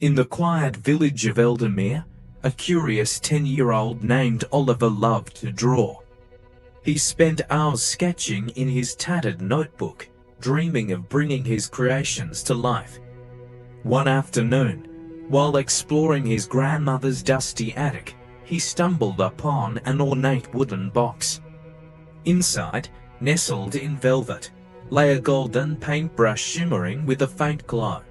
In the quiet village of Eldermere, a curious 10-year-old named Oliver loved to draw. He spent hours sketching in his tattered notebook, dreaming of bringing his creations to life. One afternoon, while exploring his grandmother's dusty attic, he stumbled upon an ornate wooden box. Inside, nestled in velvet, lay a golden paintbrush shimmering with a faint glow.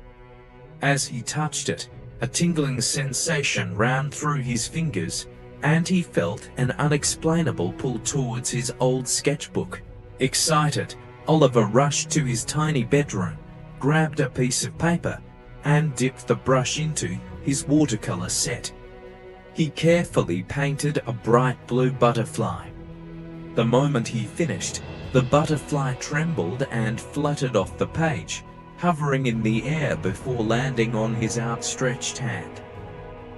As he touched it, a tingling sensation ran through his fingers, and he felt an unexplainable pull towards his old sketchbook. Excited, Oliver rushed to his tiny bedroom, grabbed a piece of paper, and dipped the brush into his watercolor set. He carefully painted a bright blue butterfly. The moment he finished, the butterfly trembled and fluttered off the page, hovering in the air before landing on his outstretched hand.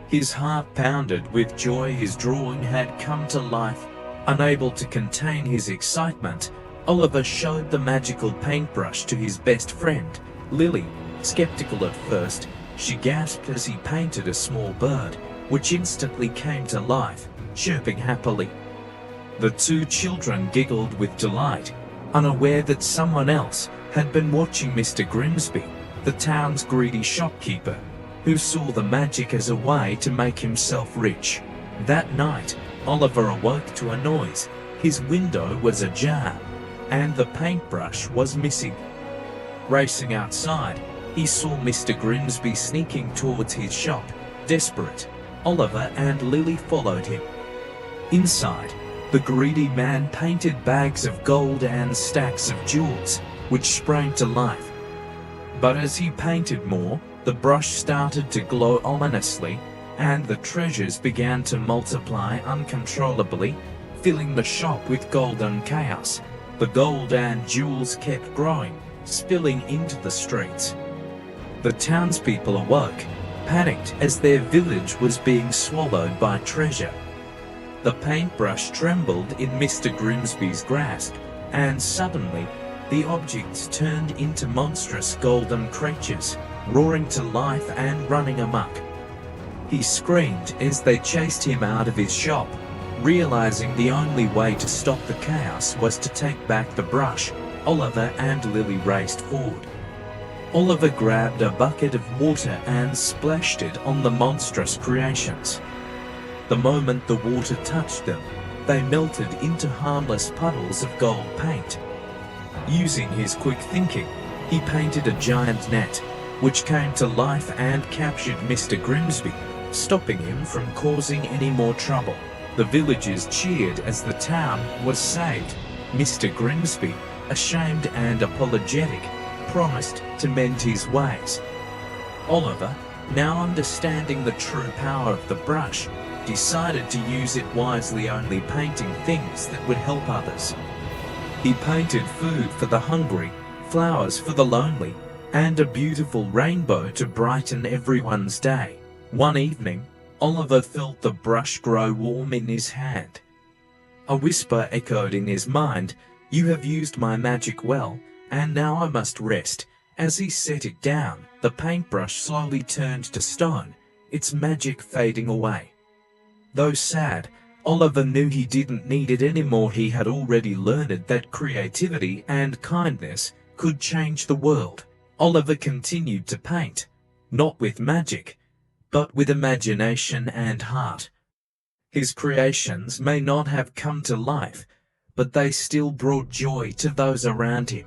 His heart pounded with joy. His drawing had come to life. Unable to contain his excitement, Oliver showed the magical paintbrush to his best friend, Lily. Skeptical at first, she gasped as he painted a small bird, which instantly came to life, chirping happily. The two children giggled with delight, unaware that someone else had been watching Mr. Grimsby, the town's greedy shopkeeper, who saw the magic as a way to make himself rich. That night, Oliver awoke to a noise. His window was ajar, and the paintbrush was missing. Racing outside, he saw Mr. Grimsby sneaking towards his shop. Desperate, Oliver and Lily followed him. Inside, the greedy man painted bags of gold and stacks of jewels, which sprang to life. But as he painted more, the brush started to glow ominously, and the treasures began to multiply uncontrollably, filling the shop with golden chaos. The gold and jewels kept growing, spilling into the streets. The townspeople awoke, panicked as their village was being swallowed by treasure. The paintbrush trembled in Mr. Grimsby's grasp, and suddenly, the objects turned into monstrous golden creatures, roaring to life and running amok. He screamed as they chased him out of his shop, realizing the only way to stop the chaos was to take back the brush. Oliver and Lily raced forward. Oliver grabbed a bucket of water and splashed it on the monstrous creations. The moment the water touched them, they melted into harmless puddles of gold paint. Using his quick thinking, he painted a giant net, which came to life and captured Mr. Grimsby, stopping him from causing any more trouble. The villagers cheered as the town was saved. Mr. Grimsby, ashamed and apologetic, promised to mend his ways. Oliver, now understanding the true power of the brush, decided to use it wisely, only painting things that would help others. He painted food for the hungry, flowers for the lonely, and a beautiful rainbow to brighten everyone's day. One evening, Oliver felt the brush grow warm in his hand. A whisper echoed in his mind, "You have used my magic well, and now I must rest." As he set it down, the paintbrush slowly turned to stone, its magic fading away. Though sad, Oliver knew he didn't need it anymore. He had already learned that creativity and kindness could change the world. Oliver continued to paint, not with magic, but with imagination and heart. His creations may not have come to life, but they still brought joy to those around him.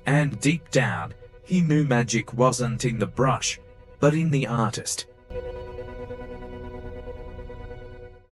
And deep down, he knew magic wasn't in the brush, but in the artist.